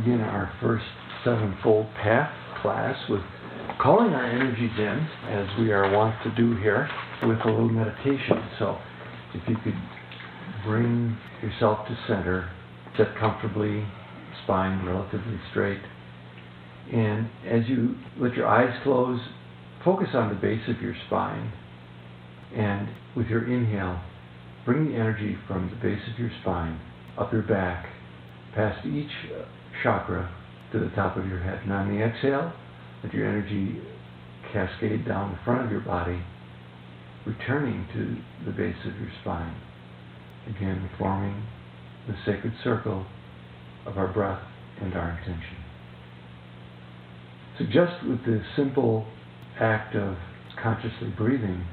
begin our first Sevenfold Path class with calling our energies in, as we are wont to do here, with a little meditation. So if you could bring yourself to center, sit comfortably, spine relatively straight, and as you let your eyes close, focus on the base of your spine, and with your inhale, bring the energy from the base of your spine up your back, past each chakra to the top of your head. And on the exhale, let your energy cascade down the front of your body, returning to the base of your spine. Again, forming the sacred circle of our breath and our intention. Suggest with this simple act of consciously breathing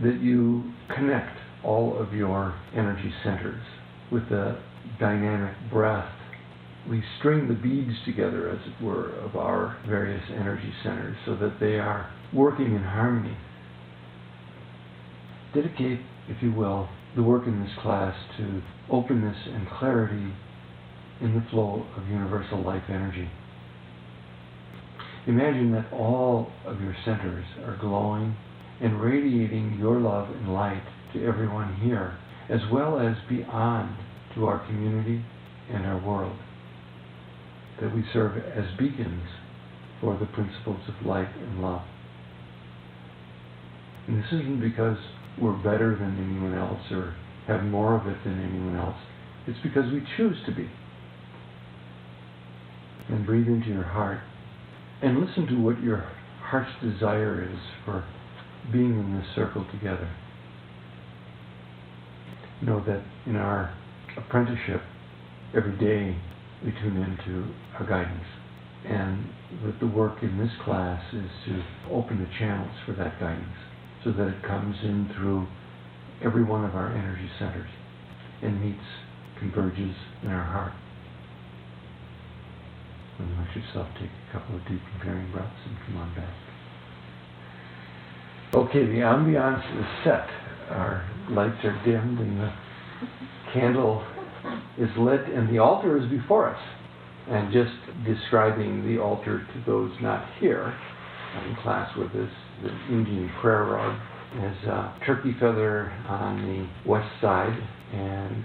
that you connect all of your energy centers with a dynamic breath. We string the beads together, as it were, of our various energy centers so that they are working in harmony. Dedicate, if you will, the work in this class to openness and clarity in the flow of universal life energy. Imagine that all of your centers are glowing and radiating your love and light to everyone here, as well as beyond to our community and our world. That we serve as beacons for the principles of light and love. And this isn't because we're better than anyone else or have more of it than anyone else. It's because we choose to be. And breathe into your heart and listen to what your heart's desire is for being in this circle together. Know that in our apprenticeship, every day we tune into our guidance, and that the work in this class is to open the channels for that guidance so that it comes in through every one of our energy centers and meets, converges in our heart. And let yourself take a couple of deep comparing breaths and come on back. Okay, the ambiance is set. Our lights are dimmed and the candle is lit and the altar is before us. And just describing the altar to those not here in class with us, the Indian prayer rug has a turkey feather on the west side and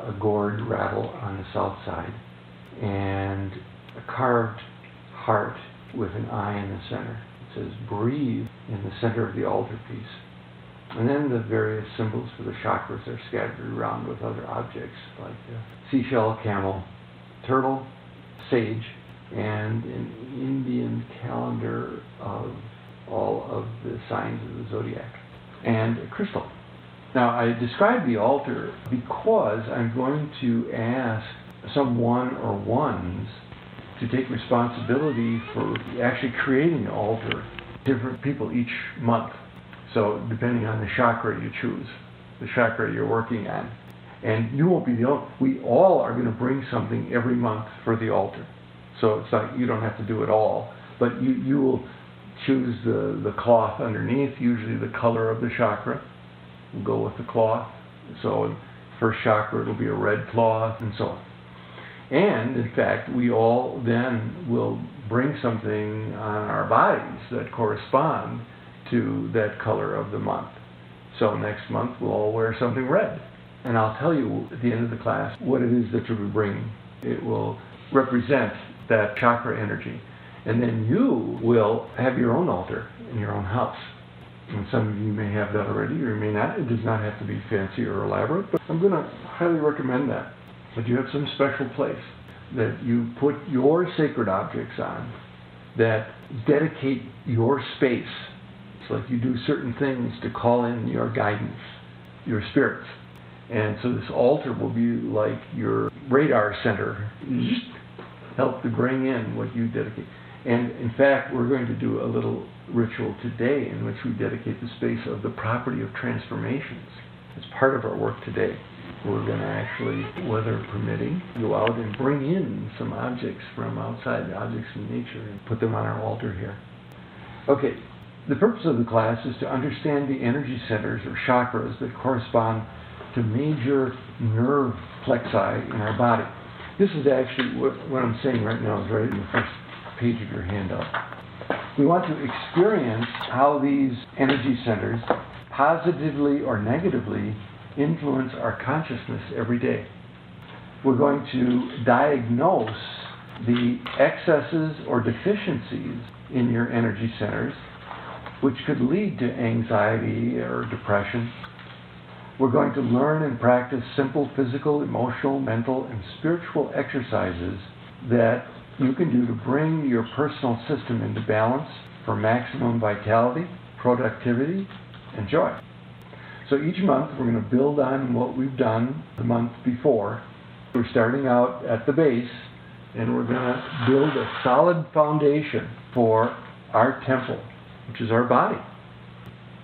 a gourd rattle on the south side, and a carved heart with an eye in the center. It says breathe in the center of the altar piece. And then the various symbols for the chakras are scattered around with other objects like a seashell, camel, turtle, sage, and an Indian calendar of all of the signs of the zodiac, and a crystal. Now, I describe the altar because I'm going to ask some one or ones to take responsibility for actually creating the altar, different people each month. So depending on the chakra you choose, the chakra you're working on. And you won't be the only, we all are going to bring something every month for the altar. So it's like you don't have to do it all, but you will choose the cloth underneath, usually the color of the chakra. We'll go with the cloth. So first chakra, it'll be a red cloth, and so on. And in fact, we all then will bring something on our bodies that correspond to that color of the month. So next month we'll all wear something red. And I'll tell you at the end of the class what it is that you'll be bringing. It will represent that chakra energy. And then you will have your own altar in your own house. And some of you may have that already, or you may not. It does not have to be fancy or elaborate, but I'm going to highly recommend that. But you have some special place that you put your sacred objects on that dedicate your space. It's like you do certain things to call in your guidance, your spirits. And so this altar will be like your radar center. Just help to bring in what you dedicate. And in fact, we're going to do a little ritual today in which we dedicate the space of the property of transformations. It's part of our work today. We're going to actually, weather permitting, go out and bring in some objects from outside, objects from nature, and put them on our altar here. Okay, the purpose of the class is to understand the energy centers or chakras that correspond to major nerve plexi in our body. This is actually what I'm saying right now is right in the first page of your handout. We want to experience how these energy centers positively or negatively influence our consciousness every day. We're going to diagnose the excesses or deficiencies in your energy centers, which could lead to anxiety or depression. We're going to learn and practice simple physical, emotional, mental, and spiritual exercises that you can do to bring your personal system into balance for maximum vitality, productivity, and joy. So each month we're going to build on what we've done the month before. We're starting out at the base, and we're going to build a solid foundation for our temple, which is our body.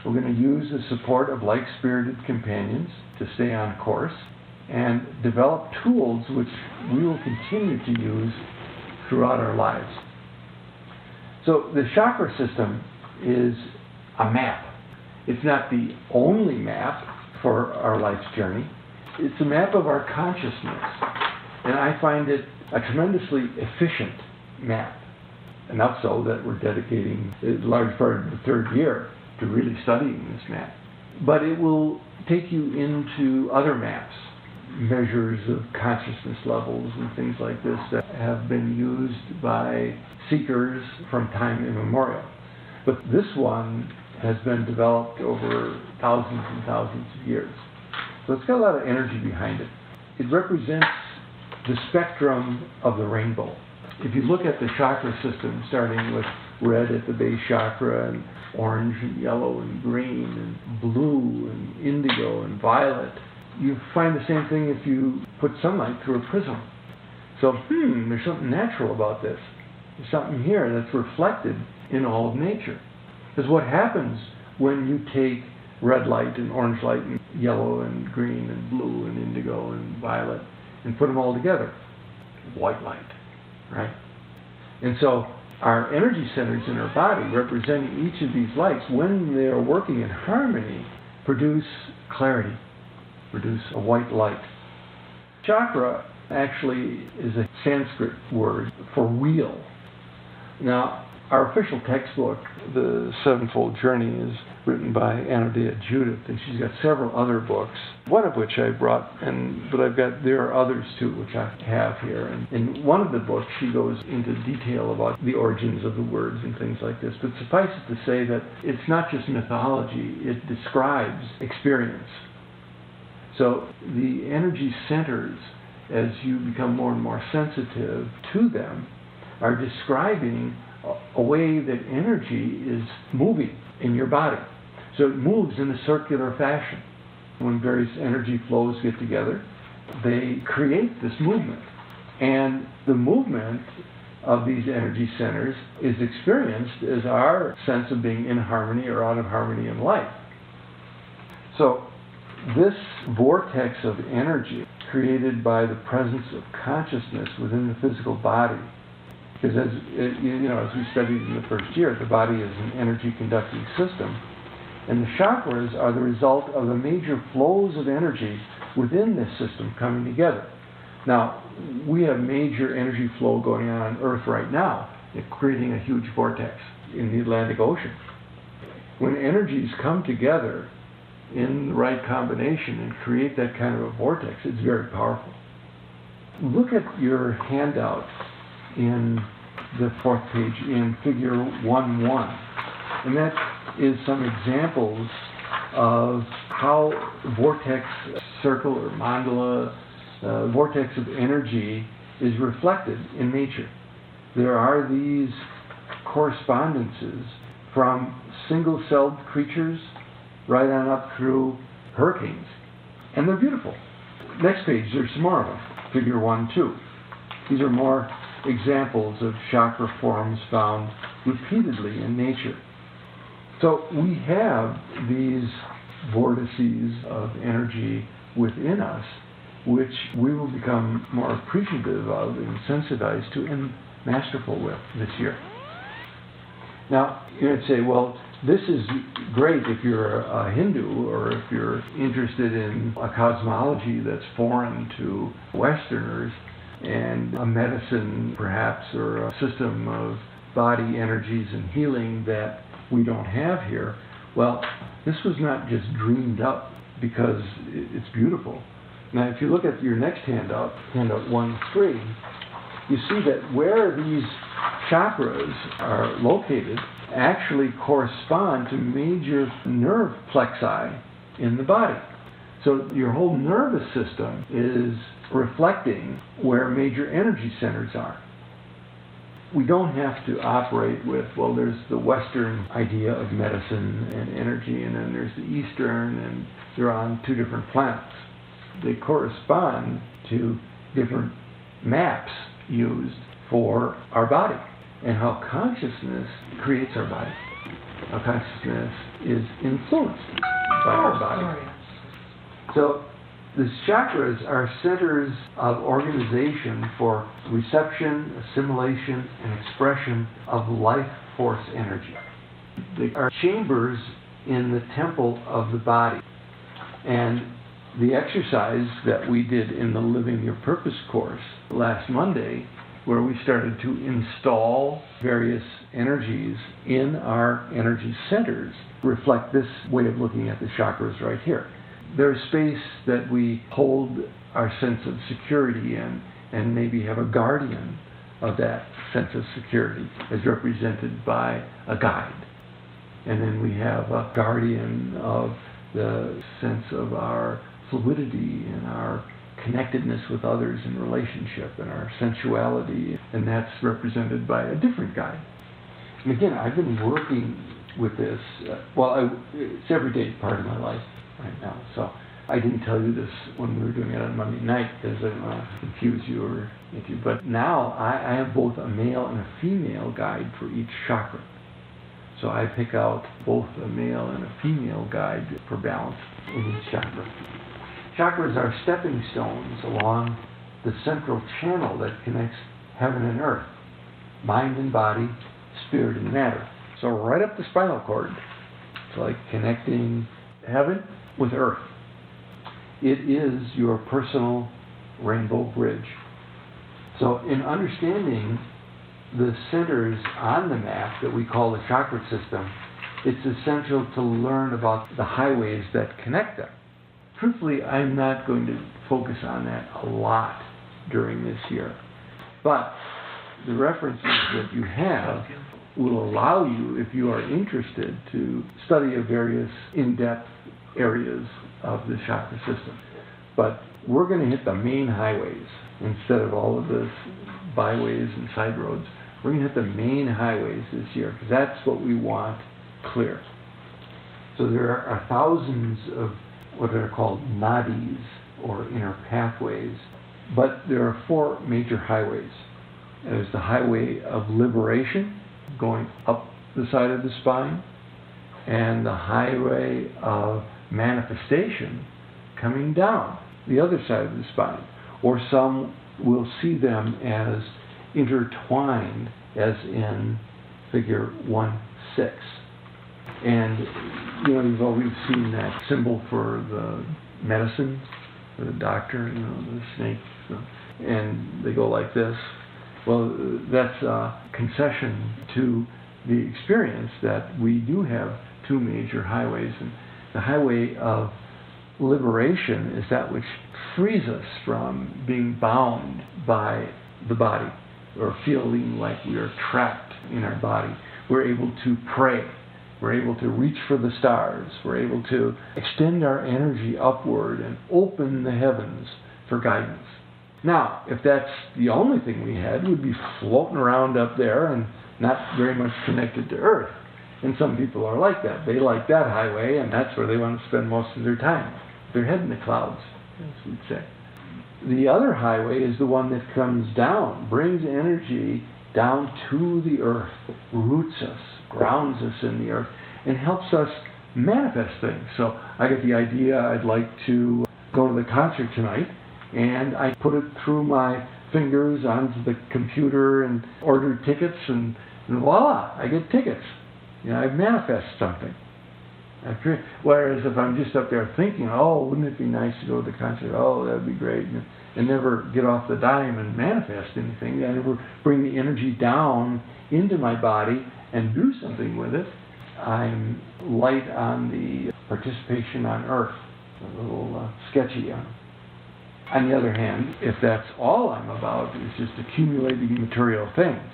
We're going to use the support of like-spirited companions to stay on course and develop tools which we will continue to use throughout our lives. So the chakra system is a map. It's not the only map for our life's journey. It's a map of our consciousness. And I find it a tremendously efficient map. Enough so that we're dedicating a large part of the third year to really studying this map. But it will take you into other maps, measures of consciousness levels and things like this that have been used by seekers from time immemorial. But this one has been developed over thousands and thousands of years. So it's got a lot of energy behind it. It represents the spectrum of the rainbow. If you look at the chakra system, starting with red at the base chakra, and orange and yellow and green and blue and indigo and violet, you find the same thing if you put sunlight through a prism. So, there's something natural about this. There's something here that's reflected in all of nature. Because what happens when you take red light and orange light and yellow and green and blue and indigo and violet and put them all together? White light, right? And so our energy centers in our body, representing each of these lights, when they are working in harmony, produce clarity, produce a white light. Chakra actually is a Sanskrit word for wheel. Now, our official textbook, The Sevenfold Journey, is written by Anodea Judith, and she's got several other books, one of which I brought, but there are others too, which I have here. And in one of the books, she goes into detail about the origins of the words and things like this. But suffice it to say that it's not just mythology, it describes experience. So the energy centers, as you become more and more sensitive to them, are describing a way that energy is moving in your body. So it moves in a circular fashion. When various energy flows get together, they create this movement. And the movement of these energy centers is experienced as our sense of being in harmony or out of harmony in life. So this vortex of energy created by the presence of consciousness within the physical body, because as we studied in the first year, the body is an energy conducting system, and the chakras are the result of the major flows of energy within this system coming together. Now, we have major energy flow going on Earth right now, creating a huge vortex in the Atlantic Ocean. When energies come together in the right combination and create that kind of a vortex, it's very powerful. Look at your handout in the fourth page in figure 1.1, and that is some examples of how vortex circle or mandala, vortex of energy is reflected in nature. There are these correspondences from single-celled creatures right on up through hurricanes, and they're beautiful. Next page, there's some more of them, figure 1.2. These are more examples of chakra forms found repeatedly in nature. So we have these vortices of energy within us, which we will become more appreciative of and sensitized to and masterful with this year. Now, you might say, well, this is great if you're a Hindu or if you're interested in a cosmology that's foreign to Westerners, and a medicine perhaps, or a system of body energies and healing that we don't have here. Well, this was not just dreamed up because it's beautiful. Now, if you look at your next handout 1-3, you see that where these chakras are located actually correspond to major nerve plexi in the body. So your whole nervous system is reflecting where major energy centers are. We don't have to operate with, well, there's the Western idea of medicine and energy, and then there's the Eastern, and they're on two different planets. They correspond to different maps used for our body and how consciousness creates our body. How consciousness is influenced by our body. So the chakras are centers of organization for reception, assimilation, and expression of life force energy. They are chambers in the temple of the body. And the exercise that we did in the Living Your Purpose course last Monday, where we started to install various energies in our energy centers, reflect this way of looking at the chakras right here. There's space that we hold our sense of security in, and maybe have a guardian of that sense of security as represented by a guide. And then we have a guardian of the sense of our fluidity and our connectedness with others in relationship and our sensuality, and that's represented by a different guide. And again, I've been working with this, it's everyday part of my life right now. So I didn't tell you this when we were doing it on Monday night because I didn't want to confuse you or get you. But now I have both a male and a female guide for each chakra. So I pick out both a male and a female guide for balance in each chakra. Chakras are stepping stones along the central channel that connects heaven and earth, mind and body, spirit and matter. So right up the spinal cord. It's like connecting heaven with earth. It is your personal rainbow bridge. So in understanding the centers on the map that we call the chakra system, it's essential to learn about the highways that connect them. Truthfully, I'm not going to focus on that a lot during this year. But the references that you have will allow you, if you are interested, to study a various in-depth areas of the chakra system. But we're going to hit the main highways instead of all of the byways and side roads. We're going to hit the main highways this year because that's what we want clear. So there are thousands of what are called nadis, or inner pathways, but there are four major highways. There's the highway of liberation, going up the side of the spine, and the highway of manifestation, coming down the other side of the spine. Or some will see them as intertwined, as in figure 1-6. And you've always seen that symbol for the medicine, for the doctor, the snake, and they go like this. Well, that's a concession to the experience that we do have two major highways. And the highway of liberation is that which frees us from being bound by the body or feeling like we are trapped in our body. We're able to pray. We're able to reach for the stars. We're able to extend our energy upward and open the heavens for guidance. Now, if that's the only thing we had, we'd be floating around up there and not very much connected to Earth. And some people are like that. They like that highway, and that's where they want to spend most of their time. Their head in the clouds, as we'd say. The other highway is the one that comes down, brings energy down to the earth, roots us, grounds us in the earth, and helps us manifest things. So I get the idea I'd like to go to the concert tonight, and I put it through my fingers onto the computer and order tickets, and voila, I get tickets. I've manifested something. Whereas if I'm just up there thinking, oh, wouldn't it be nice to go to the concert? Oh, that would be great. And never get off the dime and manifest anything. I never bring the energy down into my body and do something with it. I'm light on the participation on Earth, a little sketchy on it. On the other hand, if that's all I'm about, is just accumulating material things.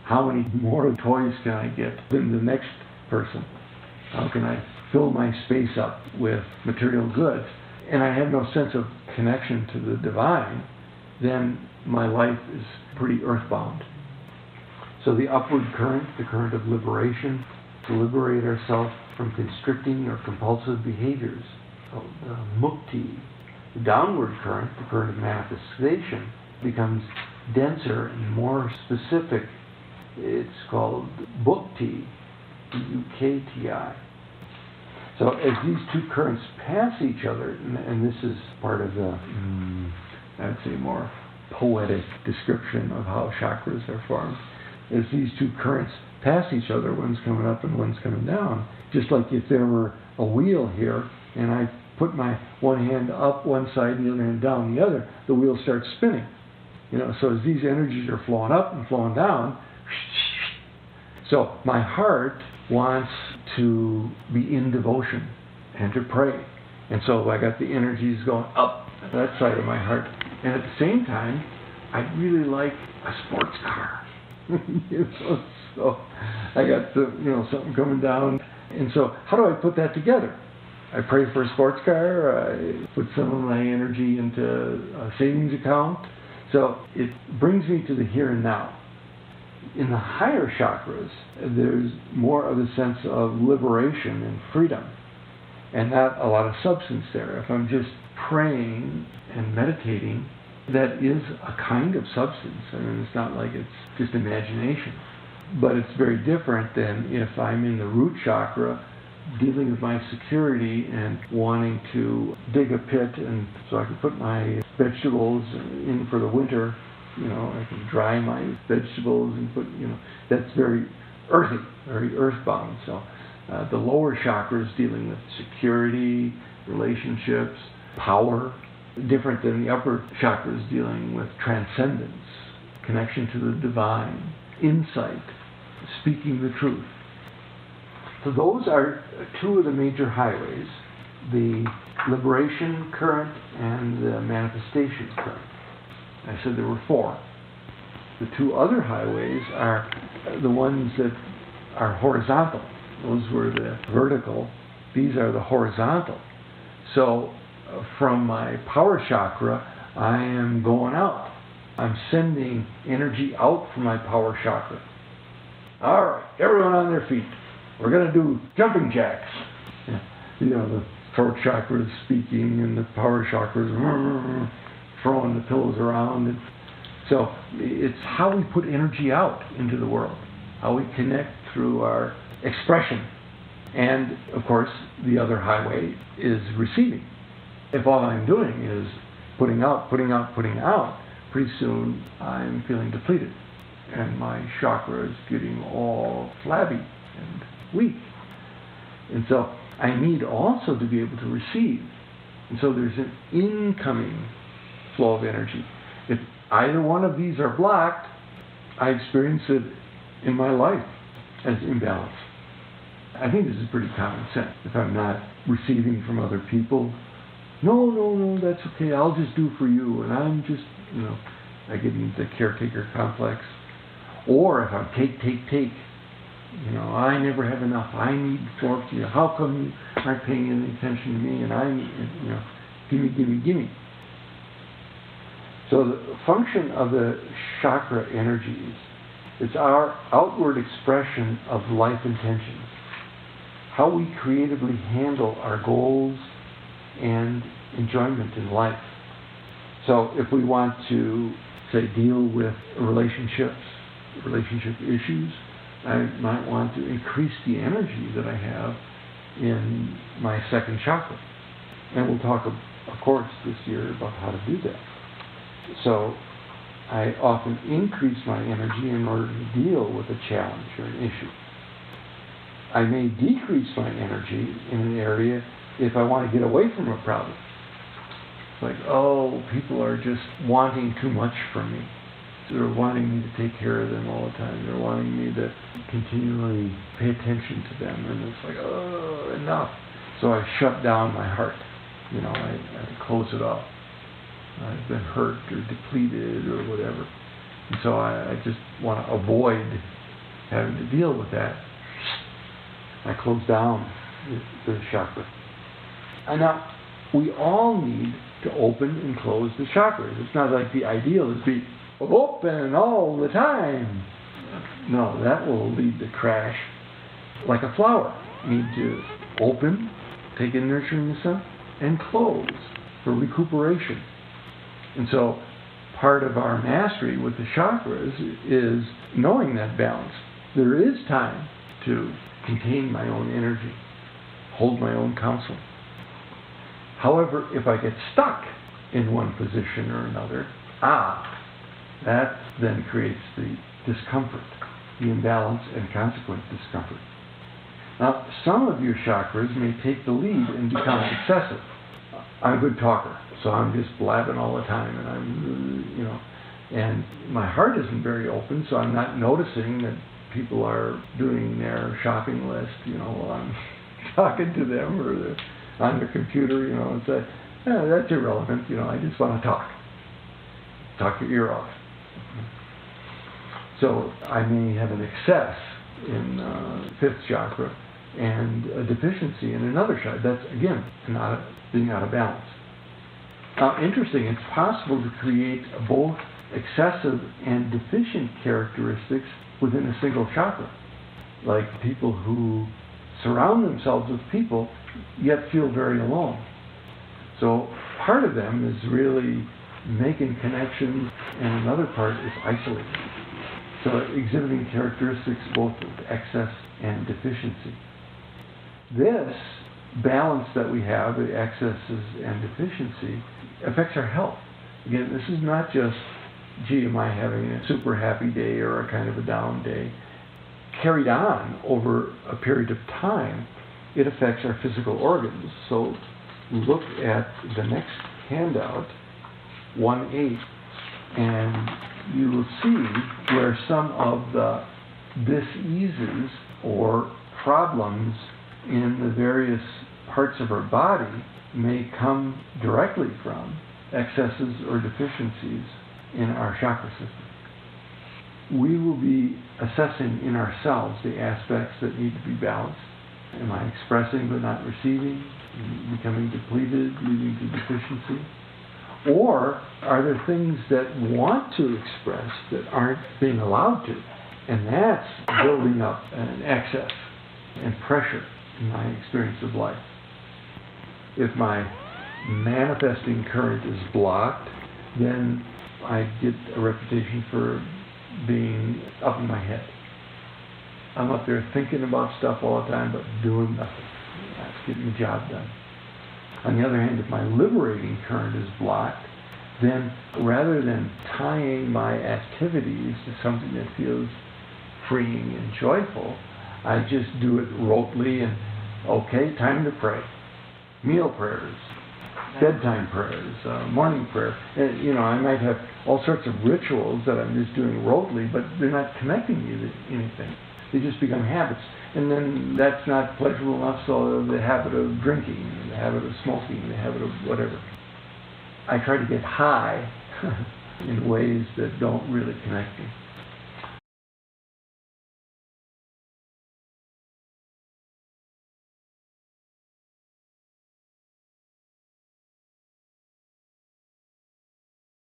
How many more toys can I get than the next person? How can I fill my space up with material goods? And I have no sense of connection to the divine, then my life is pretty earthbound. So the upward current, the current of liberation, to liberate ourselves from constricting or compulsive behaviors, called mukti. The downward current, the current of manifestation, becomes denser and more specific. It's called bhukti, B-U-K-T-I. So as these two currents pass each other, and this is part of the, I'd say, more poetic description of how chakras are formed, as these two currents pass each other, one's coming up and one's coming down, just like if there were a wheel here, and I put my one hand up one side and the other hand down the other, the wheel starts spinning. So as these energies are flowing up and flowing down, so my heart wants to be in devotion and to pray. And so I got the energies going up that side of my heart. And at the same time, I'd really like a sports car. So I got something coming down. And so how do I put that together? I pray for a sports car. I put some of my energy into a savings account. So it brings me to the here and now. In the higher chakras, there's more of a sense of liberation and freedom, and not a lot of substance there. If I'm just praying and meditating, that is a kind of substance. It's not like it's just imagination. But it's very different than if I'm in the root chakra, dealing with my security and wanting to dig a pit and so I can put my vegetables in for the winter. I can dry my vegetables and put, that's very earthy, very earthbound. So the lower chakras dealing with security, relationships, power, different than the upper chakras dealing with transcendence, connection to the divine, insight, speaking the truth. So those are two of the major highways, the liberation current and the manifestation current. I said there were four. The two other highways are the ones that are horizontal. Those were the vertical. These are the horizontal. So from my power chakra, I am going out. I'm sending energy out from my power chakra. All right, everyone on their feet. We're going to do jumping jacks. The throat chakra is speaking and the power chakra is throwing the pillows around. And so it's how we put energy out into the world, how we connect through our expression. And, of course, the other highway is receiving. If all I'm doing is putting out, pretty soon I'm feeling depleted. And my chakra is getting all flabby and weak. And so I need also to be able to receive. And so there's an incoming flow of energy. If either one of these are blocked, I experience it in my life as imbalance. I think this is pretty common sense. If I'm not receiving from other people, no, that's okay, I'll just do for you, and I'm just, I get into the caretaker complex. Or if I'm take, I never have enough, I need more, how come you aren't paying any attention to me, and I need, gimme. So the function of the chakra energies is our outward expression of life intentions, how we creatively handle our goals and enjoyment in life. So if we want to, say, deal with relationship issues, I might want to increase the energy that I have in my second chakra. And we'll talk, of course, this year about how to do that. So I often increase my energy in order to deal with a challenge or an issue. I may decrease my energy in an area if I want to get away from a problem. It's like, oh, people are just wanting too much from me. They're wanting me to take care of them all the time. They're wanting me to continually pay attention to them. And it's like, oh, enough. So I shut down my heart. I had to close it off. I've been hurt or depleted or whatever. And so I just want to avoid having to deal with that. I close down the chakra. And now, we all need to open and close the chakras. It's not like the ideal is be open all the time. No, that will lead to crash. Like a flower, you need to open, take in nurturing the sun, and close for recuperation. And so part of our mastery with the chakras is knowing that balance. There is time to contain my own energy, hold my own counsel. However, if I get stuck in one position or another, that then creates the discomfort, the imbalance and consequent discomfort. Now, some of your chakras may take the lead and become excessive. I'm a good talker, so I'm just blabbing all the time, and and my heart isn't very open, so I'm not noticing that people are doing their shopping list, while I'm talking to them, or they're on their computer, it's like, that's irrelevant, I just want to talk your ear off. So I may have an excess in fifth chakra and a deficiency in another chakra. That's, again, being out of balance. Now, interesting, it's possible to create both excessive and deficient characteristics within a single chakra. Like people who surround themselves with people, yet feel very alone. So part of them is really making connections, and another part is isolating. So exhibiting characteristics both of excess and deficiency. This balance that we have, the excesses and deficiency, affects our health. Again, this is not just, am I having a super happy day or a kind of a down day? Carried on over a period of time, it affects our physical organs. So look at the next handout, 1.8, and you will see where some of the diseases or problems in the various parts of our body may come directly from excesses or deficiencies in our chakra system. We will be assessing in ourselves the aspects that need to be balanced. Am I expressing but not receiving, becoming depleted, leading to deficiency? Or are there things that want to express that aren't being allowed to? And that's building up an excess and pressure in my experience of life. If my manifesting current is blocked, then I get a reputation for being up in my head. I'm up there thinking about stuff all the time, but doing nothing. That's getting the job done. On the other hand, if my liberating current is blocked, then rather than tying my activities to something that feels freeing and joyful, I just do it rotely and, okay, time to pray. Meal prayers, bedtime prayers, morning prayer. I might have all sorts of rituals that I'm just doing rotely, but they're not connecting me to anything. They just become habits. And then that's not pleasurable enough, so the habit of drinking, the habit of smoking, the habit of whatever. I try to get high in ways that don't really connect me.